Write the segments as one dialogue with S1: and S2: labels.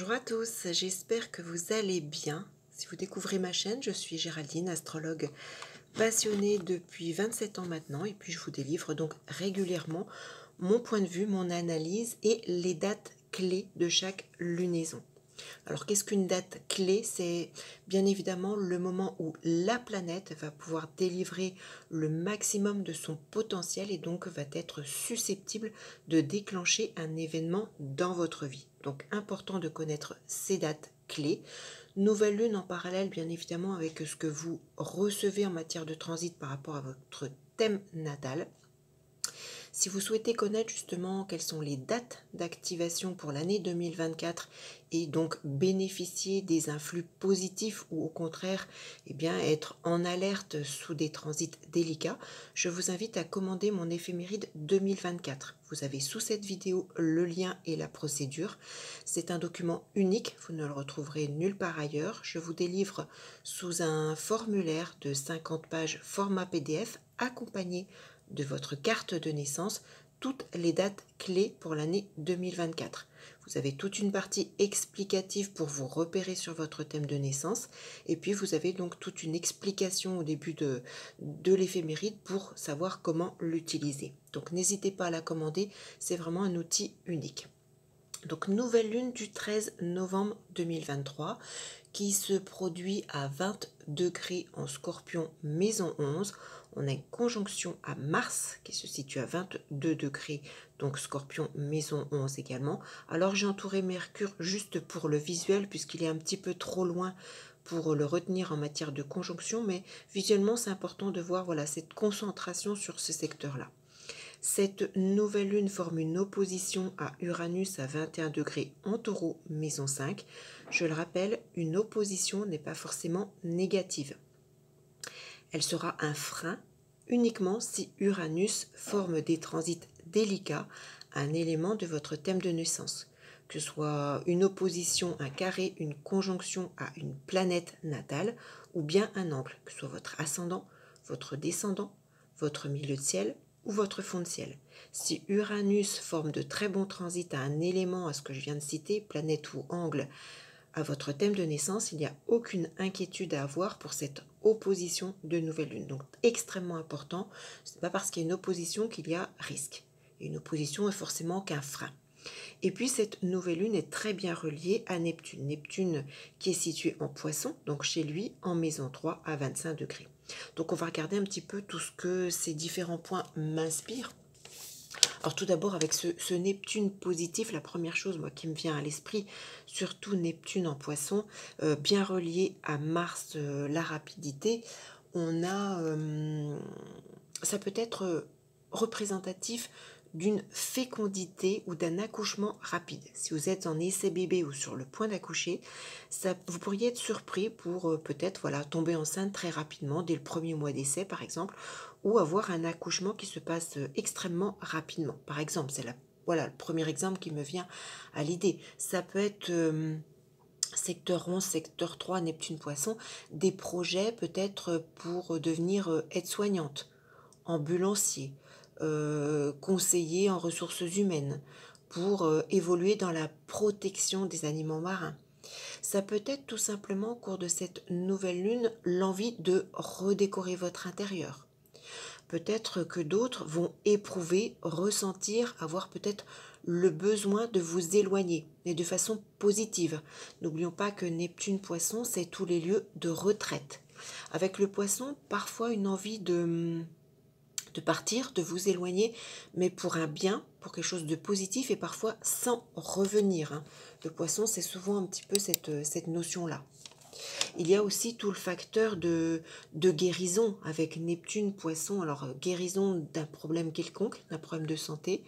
S1: Bonjour à tous, j'espère que vous allez bien. Si vous découvrez ma chaîne, je suis Géraldine, astrologue passionnée depuis 27 ans maintenant et puis je vous délivre donc régulièrement mon point de vue, mon analyse et les dates clés de chaque lunaison. Alors qu'est-ce qu'une date clé? C'est bien évidemment le moment où la planète va pouvoir délivrer le maximum de son potentiel et donc va être susceptible de déclencher un événement dans votre vie. Donc important de connaître ces dates clés. Nouvelle lune en parallèle bien évidemment avec ce que vous recevez en matière de transit par rapport à votre thème natal. Si vous souhaitez connaître justement quelles sont les dates d'activation pour l'année 2024 et donc bénéficier des influx positifs ou au contraire être en alerte sous des transits délicats, je vous invite à commander mon éphéméride 2024. Vous avez sous cette vidéo le lien et la procédure. C'est un document unique, vous ne le retrouverez nulle part ailleurs. Je vous délivre sous un formulaire de 50 pages format PDF accompagné de votre carte de naissance toutes les dates clés pour l'année 2024. Vous avez toute une partie explicative pour vous repérer sur votre thème de naissance et puis vous avez donc toute une explication au début de l'éphéméride pour savoir comment l'utiliser. Donc n'hésitez pas à la commander, c'est vraiment un outil unique. Donc nouvelle lune du 13 novembre 2023 qui se produit à 20 degrés en Scorpion maison 11. On a une conjonction à Mars qui se situe à 22 degrés, donc Scorpion maison 11 également. Alors j'ai entouré Mercure juste pour le visuel puisqu'il est un petit peu trop loin pour le retenir en matière de conjonction, mais visuellement c'est important de voir cette concentration sur ce secteur-là. Cette nouvelle lune forme une opposition à Uranus à 21 degrés en Taureau, maison 5. Je le rappelle, une opposition n'est pas forcément négative. Elle sera un frein uniquement si Uranus forme des transits délicats à un élément de votre thème de naissance, que ce soit une opposition, un carré, une conjonction à une planète natale ou bien un angle, que ce soit votre ascendant, votre descendant, votre milieu de ciel ou votre fond de ciel. Si Uranus forme de très bons transits à un élément, à ce que je viens de citer, planète ou angle, à votre thème de naissance, il n'y a aucune inquiétude à avoir pour cette opposition de nouvelle lune. Donc extrêmement important, ce n'est pas parce qu'il y a une opposition qu'il y a risque. Et une opposition est forcément qu'un frein. Et puis cette nouvelle lune est très bien reliée à Neptune. Neptune qui est situé en Poisson, donc chez lui en maison 3 à 25 degrés. Donc on va regarder un petit peu tout ce que ces différents points m'inspirent. Alors tout d'abord avec ce Neptune positif, la première chose qui me vient à l'esprit, surtout Neptune en Poisson, bien relié à Mars, la rapidité, on a, ça peut être représentatif d'une fécondité ou d'un accouchement rapide. Si vous êtes en essai bébé ou sur le point d'accoucher, vous pourriez être surpris pour peut-être tomber enceinte très rapidement, dès le premier mois d'essai par exemple, ou avoir un accouchement qui se passe extrêmement rapidement. Par exemple, c'est le premier exemple qui me vient à l'idée. Ça peut être secteur 11, secteur 3, Neptune Poisson, des projets peut-être pour devenir aide-soignante, ambulancier, conseiller en ressources humaines, pour évoluer dans la protection des animaux marins. Ça peut être tout simplement au cours de cette nouvelle lune l'envie de redécorer votre intérieur. Peut-être que d'autres vont éprouver, ressentir, avoir peut-être le besoin de vous éloigner, et de façon positive. N'oublions pas que Neptune Poisson, c'est tous les lieux de retraite. Avec le Poisson, parfois une envie de partir, de vous éloigner, mais pour un bien, pour quelque chose de positif et parfois sans revenir. Le Poisson, c'est souvent un petit peu cette notion-là. Il y a aussi tout le facteur de guérison avec Neptune, Poisson. Alors, guérison d'un problème quelconque, d'un problème de santé.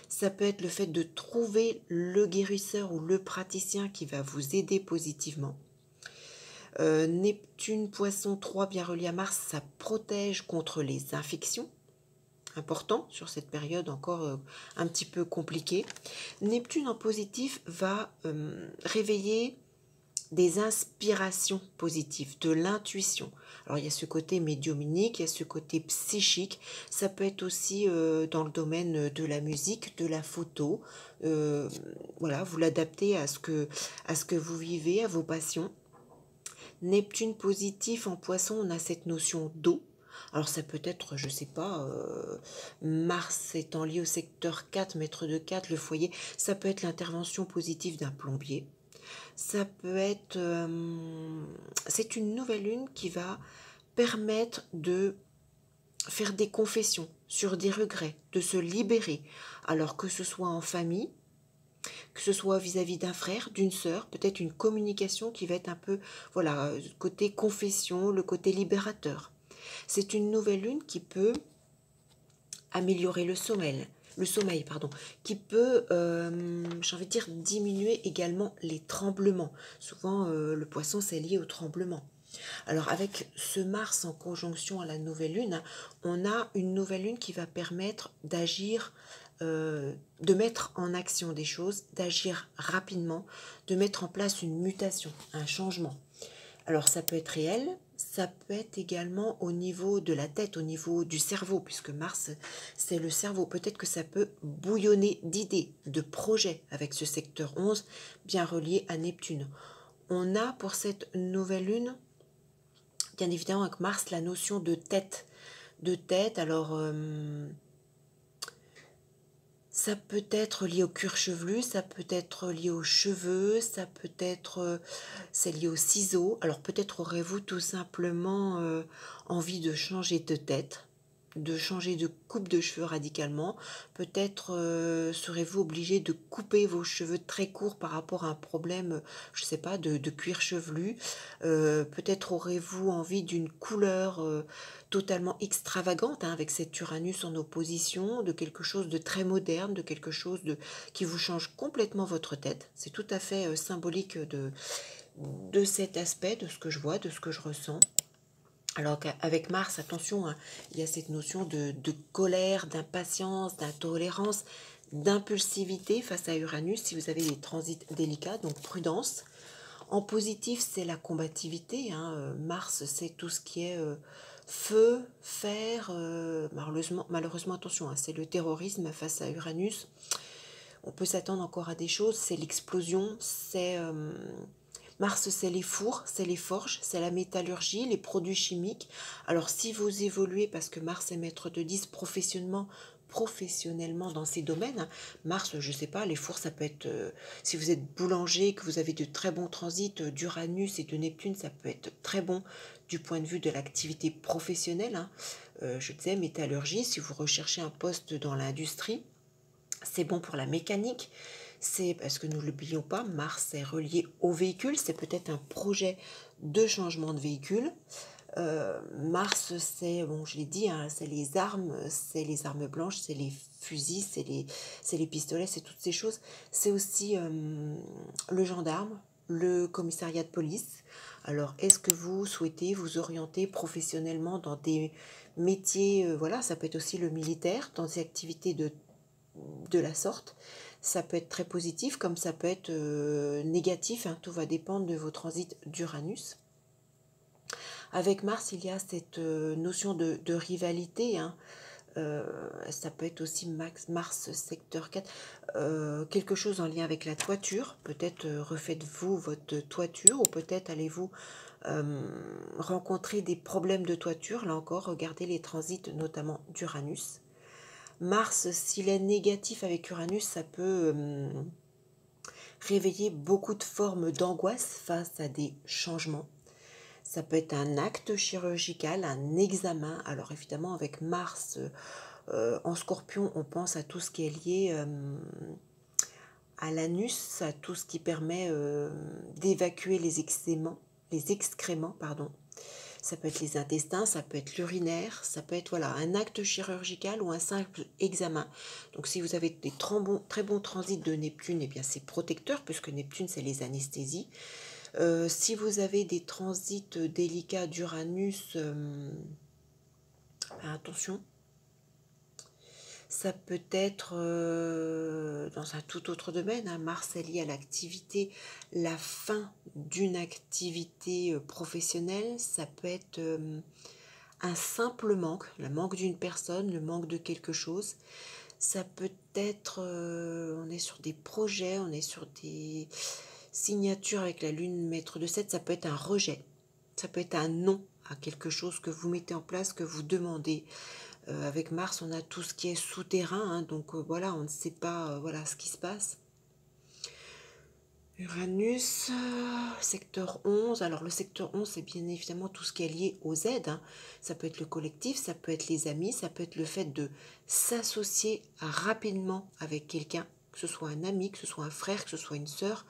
S1: Ça peut être le fait de trouver le guérisseur ou le praticien qui va vous aider positivement. Neptune, Poisson 3, bien relié à Mars, ça protège contre les infections. Important sur cette période encore un petit peu compliquée. Neptune en positif va réveiller des inspirations positives, de l'intuition. Alors il y a ce côté médiumnique, il y a ce côté psychique, ça peut être aussi dans le domaine de la musique, de la photo. Euh, voilà, vous l'adaptez à ce que vous vivez, à vos passions. Neptune positif en poisson, on a cette notion d'eau. Alors ça peut être, je sais pas, Mars étant lié au secteur 4, maître de 4, le foyer, ça peut être l'intervention positive d'un plombier. Ça peut être... c'est une nouvelle lune qui va permettre de faire des confessions sur des regrets, de se libérer. Alors que ce soit en famille, que ce soit vis-à-vis d'un frère, d'une sœur, peut-être une communication qui va être un peu, voilà, côté confession, le côté libérateur. C'est une nouvelle lune qui peut améliorer le sommeil, pardon, qui peut, j'ai envie de dire, diminuer également les tremblements. Souvent, le poisson, c'est lié aux tremblements. Alors, avec ce Mars en conjonction à la nouvelle lune, on a une nouvelle lune qui va permettre d'agir, de mettre en action des choses, d'agir rapidement, de mettre en place une mutation, un changement. Alors ça peut être réel, ça peut être également au niveau de la tête, au niveau du cerveau, puisque Mars, c'est le cerveau. Peut-être que ça peut bouillonner d'idées, de projets avec ce secteur 11, bien relié à Neptune. On a pour cette nouvelle lune, bien évidemment avec Mars, la notion de tête. De tête, alors ça peut être lié au cuir chevelu, ça peut être lié aux cheveux, ça peut être c'est lié aux ciseaux. Alors peut-être aurez-vous tout simplement envie de changer de tête, de changer de coupe de cheveux radicalement. Peut-être serez-vous obligé de couper vos cheveux très courts par rapport à un problème, je ne sais pas, de cuir chevelu. Peut-être aurez-vous envie d'une couleur totalement extravagante, hein, avec cet Uranus en opposition, de quelque chose de très moderne, de quelque chose qui vous change complètement votre tête. C'est tout à fait symbolique de cet aspect, de ce que je vois, de ce que je ressens. Alors qu'avec Mars, attention, hein, il y a cette notion de colère, d'impatience, d'intolérance, d'impulsivité face à Uranus si vous avez des transits délicats, donc prudence. En positif, c'est la combativité, hein. Mars, c'est tout ce qui est feu, fer, malheureusement, attention, hein, c'est le terrorisme face à Uranus. On peut s'attendre encore à des choses, c'est l'explosion, c'est... Mars, c'est les fours, c'est les forges, c'est la métallurgie, les produits chimiques. Alors si vous évoluez, parce que Mars est maître de 10 professionnellement dans ces domaines, hein, Mars, je ne sais pas, les fours, ça peut être, si vous êtes boulanger, que vous avez de très bons transits d'Uranus et de Neptune, ça peut être très bon du point de vue de l'activité professionnelle, hein. Je disais, métallurgie, si vous recherchez un poste dans l'industrie, c'est bon pour la mécanique. C'est parce que nous ne l'oublions pas, Mars est relié au véhicule, c'est peut-être un projet de changement de véhicule. Mars, c'est, bon, je l'ai dit, hein, c'est les armes blanches, c'est les fusils, c'est les pistolets, c'est toutes ces choses. C'est aussi le gendarme, le commissariat de police. Alors, est-ce que vous souhaitez vous orienter professionnellement dans des métiers, voilà, ça peut être aussi le militaire, dans des activités de la sorte. Ça peut être très positif comme ça peut être négatif, hein, tout va dépendre de vos transits d'Uranus. Avec Mars, il y a cette notion de rivalité, hein. Ça peut être aussi Mars secteur 4, quelque chose en lien avec la toiture. Peut-être refaites-vous votre toiture ou peut-être allez-vous rencontrer des problèmes de toiture. Là encore, regardez les transits notamment d'Uranus. Mars, s'il est négatif avec Uranus, ça peut réveiller beaucoup de formes d'angoisse face à des changements. Ça peut être un acte chirurgical, un examen. Alors évidemment, avec Mars en Scorpion, on pense à tout ce qui est lié à l'anus, à tout ce qui permet d'évacuer les excréments, pardon. Ça peut être les intestins, ça peut être l'urinaire, ça peut être voilà, un acte chirurgical ou un simple examen. Donc si vous avez des très bons transits de Neptune, eh bien c'est protecteur puisque Neptune c'est les anesthésies. Si vous avez des transits délicats d'Uranus, attention, Ça peut être dans un tout autre domaine, hein. Mars est lié à l'activité, la fin d'une activité professionnelle. Ça peut être un simple manque, le manque d'une personne, le manque de quelque chose. Ça peut être, on est sur des projets, on est sur des signatures avec la lune maître de 7, ça peut être un rejet, ça peut être un non à quelque chose que vous mettez en place, que vous demandez. Avec Mars, on a tout ce qui est souterrain, hein, donc voilà, on ne sait pas voilà, ce qui se passe. Uranus, secteur 11. Alors le secteur 11, c'est bien évidemment tout ce qui est lié aux aides, hein. Ça peut être le collectif, ça peut être les amis, ça peut être le fait de s'associer rapidement avec quelqu'un, que ce soit un ami, que ce soit un frère, que ce soit une sœur,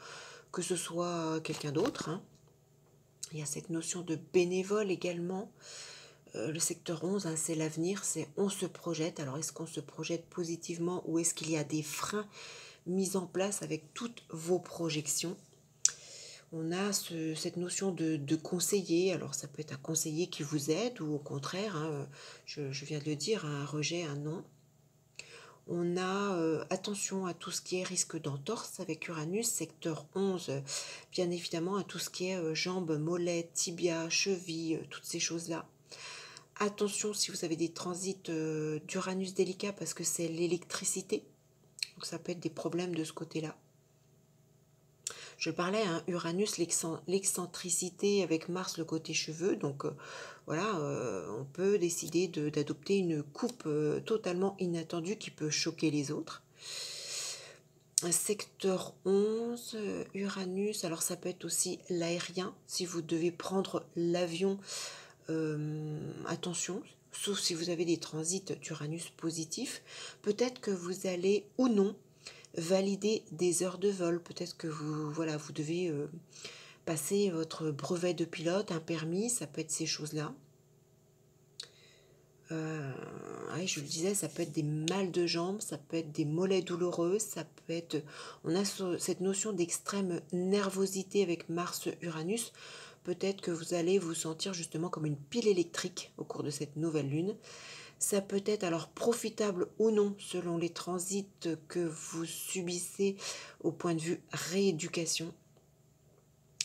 S1: que ce soit quelqu'un d'autre, hein. Il y a cette notion de bénévole également. Le secteur 11, hein, c'est l'avenir, c'est on se projette. Alors est-ce qu'on se projette positivement ou est-ce qu'il y a des freins mis en place avec toutes vos projections? On a cette notion de conseiller. Alors ça peut être un conseiller qui vous aide ou au contraire, hein, je viens de le dire, un rejet, un non. On a attention à tout ce qui est risque d'entorse avec Uranus, secteur 11, bien évidemment à tout ce qui est jambes, mollets, tibia, chevilles, toutes ces choses-là. Attention si vous avez des transits d'Uranus délicats parce que c'est l'électricité, donc ça peut être des problèmes de ce côté-là. Je parlais, hein, Uranus, l'excentricité avec Mars, le côté cheveux. Donc voilà, on peut décider d'adopter une coupe totalement inattendue qui peut choquer les autres. Un secteur 11, Uranus, alors ça peut être aussi l'aérien. Si vous devez prendre l'avion, attention, sauf si vous avez des transits d'Uranus positifs. Peut-être que vous allez ou non valider des heures de vol. Peut-être que vous devez passer votre brevet de pilote, un permis, ça peut être ces choses-là. Ouais, je le disais, ça peut être des mal de jambes, ça peut être des mollets douloureux, ça peut être... On a cette notion d'extrême nervosité avec Mars-Uranus. Peut-être que vous allez vous sentir justement comme une pile électrique au cours de cette nouvelle lune. Ça peut être alors profitable ou non selon les transits que vous subissez au point de vue rééducation.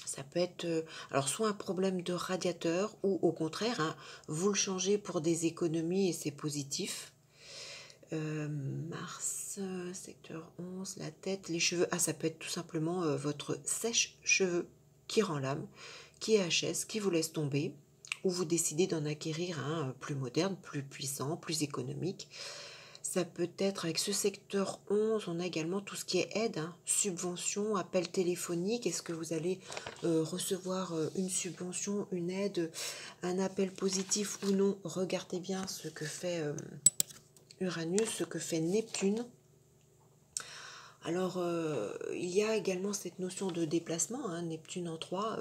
S1: Ça peut être alors soit un problème de radiateur ou au contraire, hein, vous le changez pour des économies et c'est positif. Mars, secteur 11, la tête, les cheveux. Ah, ça peut être tout simplement votre sèche-cheveux qui rend l'âme, qui est HS, qui vous laisse tomber, ou vous décidez d'en acquérir un plus moderne, plus puissant, plus économique. Ça peut être avec ce secteur 11, on a également tout ce qui est aide, hein, subvention, appel téléphonique. Est-ce que vous allez recevoir une subvention, une aide, un appel positif ou non? Regardez bien ce que fait Uranus, ce que fait Neptune. Alors, il y a également cette notion de déplacement, hein, Neptune en 3,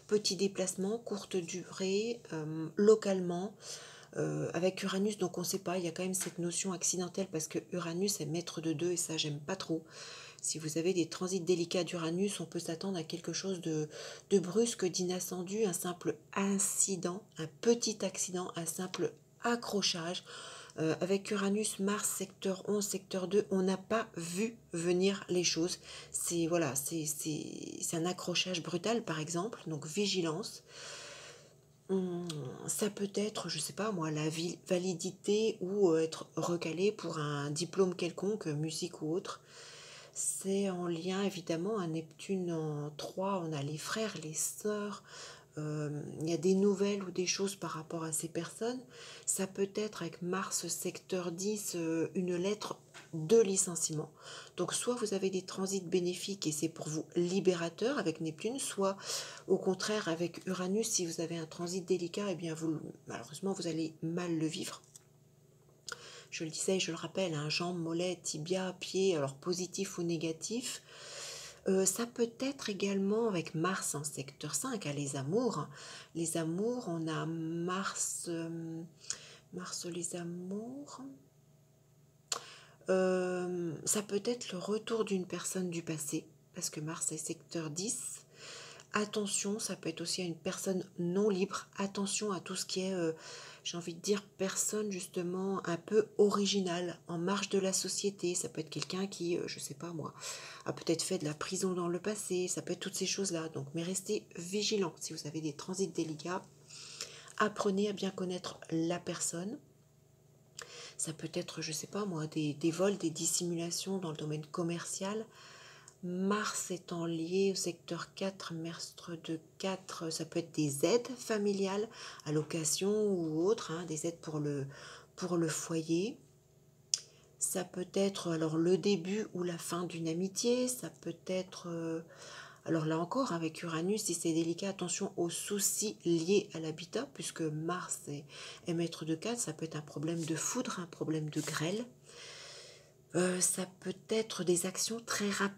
S1: petit déplacement, courte durée, localement. Avec Uranus, donc on ne sait pas, il y a quand même cette notion accidentelle parce que Uranus est maître de 2 et ça j'aime pas trop. Si vous avez des transits délicats d'Uranus, on peut s'attendre à quelque chose de brusque, d'inattendu, un simple incident, un petit accident, un simple accrochage. Avec Uranus, Mars, secteur 11, secteur 2, on n'a pas vu venir les choses. C'est voilà, c'est un accrochage brutal par exemple, donc vigilance. Ça peut être, je sais pas moi, la validité ou être recalé pour un diplôme quelconque, musique ou autre. C'est en lien évidemment à Neptune en 3, on a les frères, les sœurs, il y a des nouvelles ou des choses par rapport à ces personnes. Ça peut être avec Mars secteur 10, une lettre de licenciement. Donc soit vous avez des transits bénéfiques et c'est pour vous libérateur avec Neptune, soit au contraire avec Uranus, si vous avez un transit délicat, eh bien malheureusement vous allez mal le vivre. Je le disais, je le rappelle, hein, jambes, mollets, tibia, pieds, alors positif ou négatif. Ça peut être également avec Mars en secteur 5, hein, les amours. Les amours, on a Mars, Mars les amours. Ça peut être le retour d'une personne du passé, parce que Mars est secteur 10. attention, ça peut être aussi à une personne non libre, attention à tout ce qui est, j'ai envie de dire, personne justement un peu originale, en marge de la société. Ça peut être quelqu'un qui, je sais pas moi, a peut-être fait de la prison dans le passé, ça peut être toutes ces choses-là. Donc, mais restez vigilants si vous avez des transits délicats. Apprenez à bien connaître la personne. Ça peut être, je sais pas moi, des vols, des dissimulations dans le domaine commercial. Mars étant lié au secteur 4, Merstre de 4, ça peut être des aides familiales, allocations ou autres, hein, des aides pour le foyer. Ça peut être alors le début ou la fin d'une amitié, ça peut être, alors là encore avec Uranus, si c'est délicat, attention aux soucis liés à l'habitat, puisque Mars est maître de 4, ça peut être un problème de foudre, un problème de grêle. Ça peut être des actions très rapides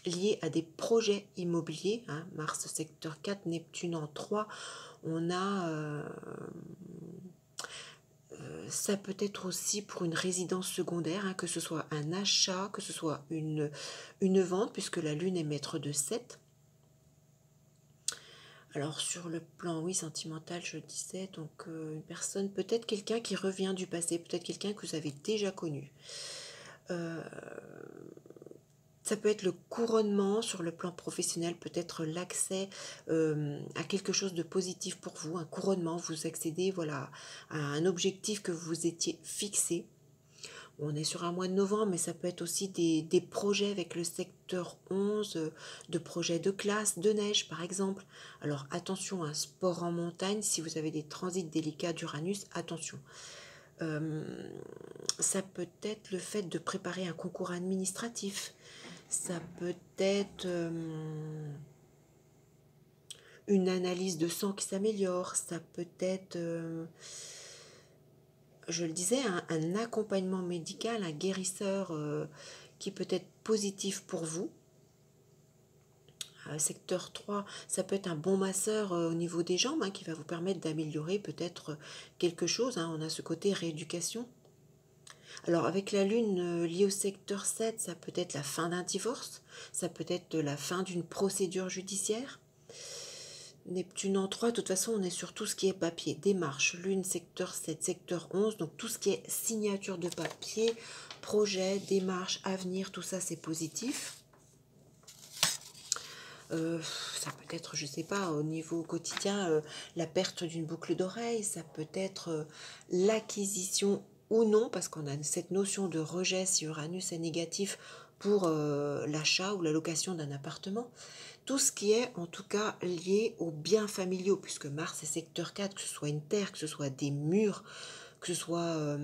S1: liées à des projets immobiliers, hein, Mars secteur 4, Neptune en 3, on a, ça peut être aussi pour une résidence secondaire, hein, que ce soit un achat, que ce soit une vente, puisque la Lune est maître de 7. Alors sur le plan, oui, sentimental, je disais, donc une personne, peut-être quelqu'un qui revient du passé, peut-être quelqu'un que vous avez déjà connu. Ça peut être le couronnement sur le plan professionnel, peut-être l'accès à quelque chose de positif pour vous, un couronnement, vous accédez voilà, à un objectif que vous étiez fixé. On est sur un mois de novembre, mais ça peut être aussi des projets avec le secteur 11, de projets de classe, de neige par exemple. Alors attention, un sport en montagne, si vous avez des transits délicats d'Uranus, attention. Ça peut être le fait de préparer un concours administratif. Ça peut être une analyse de sang qui s'améliore. Ça peut être, je le disais, un accompagnement médical, un guérisseur qui peut être positif pour vous. Secteur 3, ça peut être un bon masseur au niveau des jambes, hein, qui va vous permettre d'améliorer peut-être quelque chose, hein. On a ce côté rééducation. Alors avec la Lune liée au secteur 7, ça peut être la fin d'un divorce, ça peut être la fin d'une procédure judiciaire. Neptune en 3, de toute façon on est sur tout ce qui est papier, démarche, Lune secteur 7, secteur 11, donc tout ce qui est signature de papier, projet, démarche, avenir, tout ça c'est positif. Ça peut être, je sais pas, au niveau quotidien, la perte d'une boucle d'oreille, ça peut être l'acquisition ou non, parce qu'on a cette notion de rejet si Uranus est négatif pour l'achat ou la location d'un appartement. Tout ce qui est en tout cas lié aux biens familiaux, puisque Mars est secteur 4, que ce soit une terre, que ce soit des murs, que ce soit...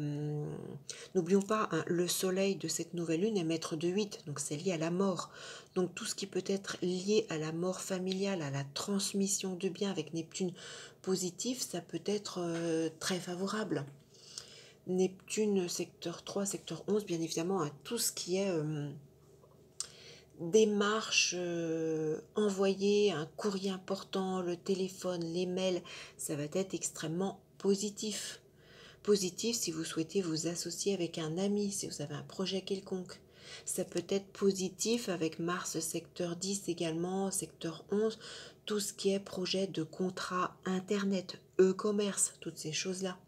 S1: N'oublions pas, hein, le soleil de cette nouvelle lune est maître de 8, donc c'est lié à la mort. Donc tout ce qui peut être lié à la mort familiale, à la transmission de biens avec Neptune positif, ça peut être très favorable. Neptune secteur 3, secteur 11, bien évidemment, à tout ce qui est démarche, envoyer un courrier important, le téléphone, les mails, ça va être extrêmement positif. Positif si vous souhaitez vous associer avec un ami, si vous avez un projet quelconque. Ça peut être positif avec Mars secteur 10 également, secteur 11, tout ce qui est projet de contrat internet, e-commerce, toutes ces choses-là.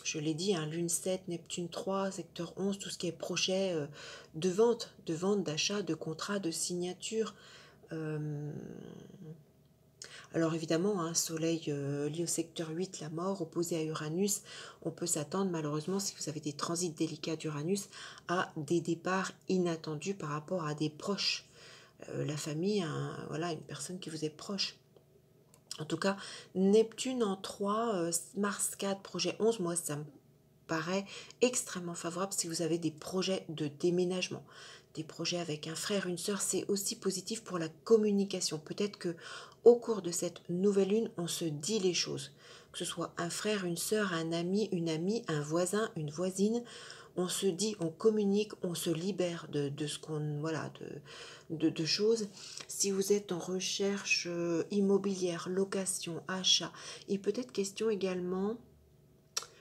S1: Je l'ai dit, hein, Lune 7, Neptune 3, secteur 11, tout ce qui est projet de vente, d'achat, de contrat, de signature. Alors évidemment, un soleil lié au secteur 8, la mort, opposé à Uranus, on peut s'attendre malheureusement, si vous avez des transits délicats d'Uranus, à des départs inattendus par rapport à des proches. La famille, voilà, une personne qui vous est proche. En tout cas, Neptune en 3, Mars 4, projet 11, moi ça me paraît extrêmement favorable si vous avez des projets de déménagement. Des projets avec un frère, une sœur, c'est aussi positif pour la communication. Peut-être que au cours de cette nouvelle lune, on se dit les choses. Que ce soit un frère, une sœur, un ami, une amie, un voisin, une voisine, on se dit, on communique, on se libère de ce qu'on, voilà, de choses. Si vous êtes en recherche immobilière, location, achat, il peut être question également,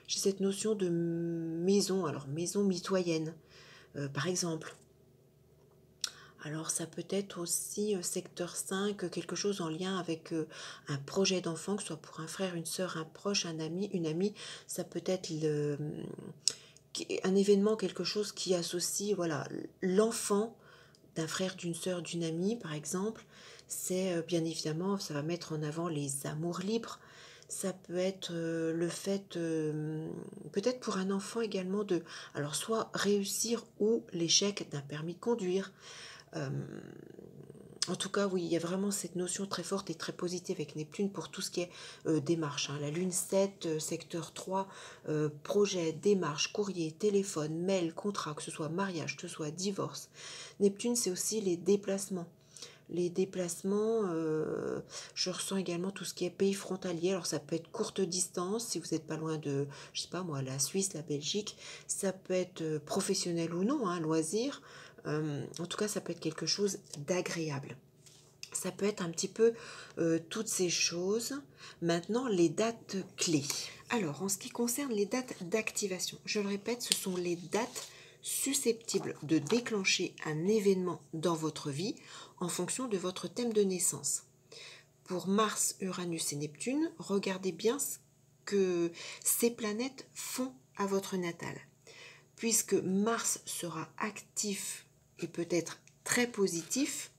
S1: j'ai cette notion de maison, alors maison mitoyenne, par exemple. Alors ça peut être aussi secteur 5, quelque chose en lien avec un projet d'enfant, que ce soit pour un frère, une sœur, un proche, un ami, une amie. Ça peut être un événement, quelque chose qui associe voilà, l'enfant d'un frère, d'une sœur, d'une amie, par exemple. C'est bien évidemment, ça va mettre en avant les amours libres. Ça peut être le fait, peut-être pour un enfant également, de, alors soit réussir ou l'échec d'un permis de conduire. Euh, En tout cas, oui, il y a vraiment cette notion très forte et très positive avec Neptune pour tout ce qui est démarche, hein. La Lune 7, secteur 3, projet, démarche, courrier, téléphone, mail, contrat, que ce soit mariage, que ce soit divorce. Neptune, c'est aussi les déplacements. Les déplacements, je ressens également tout ce qui est pays frontalier. Alors ça peut être courte distance, si vous n'êtes pas loin de, je sais pas moi, la Suisse, la Belgique. Ça peut être professionnel ou non, hein, loisir. En tout cas, ça peut être quelque chose d'agréable. Ça peut être un petit peu toutes ces choses. Maintenant, les dates clés. Alors, en ce qui concerne les dates d'activation, je le répète, ce sont les dates susceptibles de déclencher un événement dans votre vie en fonction de votre thème de naissance. Pour Mars, Uranus et Neptune, regardez bien ce que ces planètes font à votre natal. Puisque Mars sera actif et peut-être très positif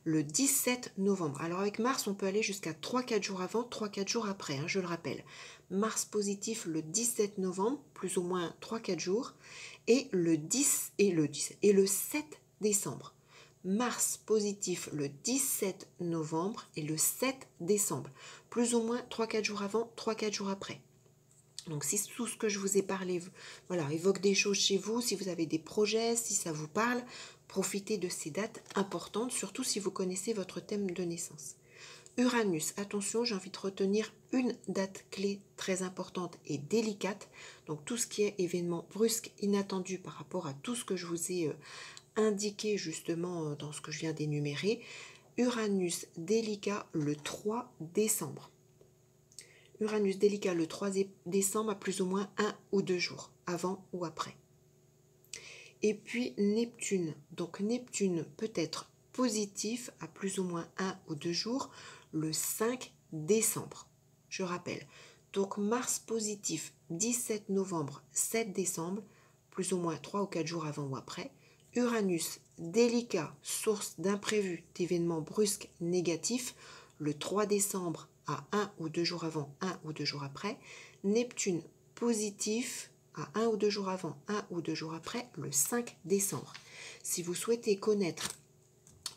S1: le 17 novembre. Alors avec Mars, on peut aller jusqu'à 3-4 jours avant, 3-4 jours après, hein, je le rappelle. Mars positif le 17 novembre, plus ou moins 3-4 jours, et le 7 décembre. Mars positif le 17 novembre et le 7 décembre, plus ou moins 3-4 jours avant, 3-4 jours après. Donc si tout ce que je vous ai parlé voilà, évoque des choses chez vous, si vous avez des projets, si ça vous parle, profitez de ces dates importantes, surtout si vous connaissez votre thème de naissance. Uranus, attention, j'ai envie de retenir une date clé très importante et délicate. Donc tout ce qui est événement brusque, inattendu par rapport à tout ce que je vous ai indiqué justement dans ce que je viens d'énumérer. Uranus délicat le 3 décembre. Uranus délicat le 3 décembre à plus ou moins 1 ou 2 jours, avant ou après. Et puis Neptune. Donc Neptune peut être positif à plus ou moins 1 ou 2 jours le 5 décembre. Je rappelle. Donc Mars positif 17 novembre, 7 décembre, plus ou moins 3 ou 4 jours avant ou après. Uranus délicat, source d'imprévus, d'événements brusques négatifs, le 3 décembre à 1 ou 2 jours avant, 1 ou 2 jours après. Neptune positif à 1 ou 2 jours avant, 1 ou 2 jours après, le 5 décembre. Si vous souhaitez connaître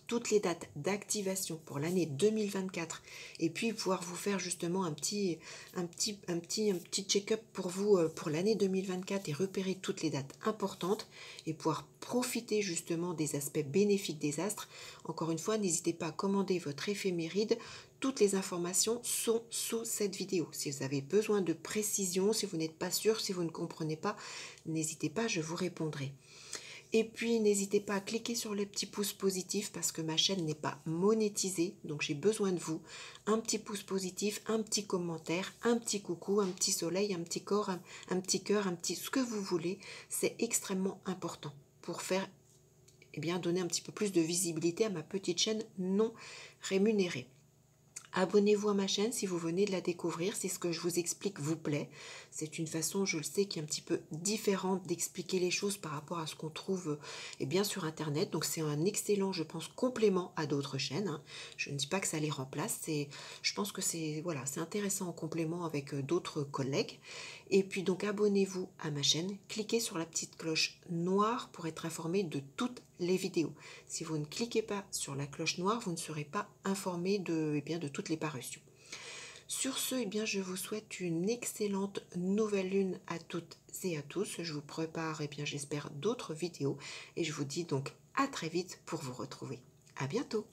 S1: toutes les dates d'activation pour l'année 2024 et puis pouvoir vous faire justement un petit check-up pour vous pour l'année 2024 et repérer toutes les dates importantes et pouvoir profiter justement des aspects bénéfiques des astres. Encore une fois, n'hésitez pas à commander votre éphéméride. Toutes les informations sont sous cette vidéo. Si vous avez besoin de précision, si vous n'êtes pas sûr, si vous ne comprenez pas, n'hésitez pas, je vous répondrai. Et puis, n'hésitez pas à cliquer sur le petit pouce positif parce que ma chaîne n'est pas monétisée. Donc, j'ai besoin de vous. Un petit pouce positif, un petit commentaire, un petit coucou, un petit soleil, un petit corps, un petit cœur, un petit ce que vous voulez. C'est extrêmement important pour faire, eh bien, donner un petit peu plus de visibilité à ma petite chaîne non rémunérée. Abonnez-vous à ma chaîne si vous venez de la découvrir, si ce que je vous explique vous plaît. C'est une façon, je le sais, qui est un petit peu différente d'expliquer les choses par rapport à ce qu'on trouve bien sur Internet. Donc c'est un excellent, je pense, complément à d'autres chaînes, hein. Je ne dis pas que ça les remplace, je pense que c'est voilà, c'est intéressant en complément avec d'autres collègues. Et puis donc abonnez-vous à ma chaîne, cliquez sur la petite cloche noire pour être informé de toutes les vidéos. Si vous ne cliquez pas sur la cloche noire, vous ne serez pas informé de toutes les parutions. Sur ce, je vous souhaite une excellente nouvelle lune à toutes et à tous. Je vous prépare, j'espère, d'autres vidéos et je vous dis donc à très vite pour vous retrouver. À bientôt.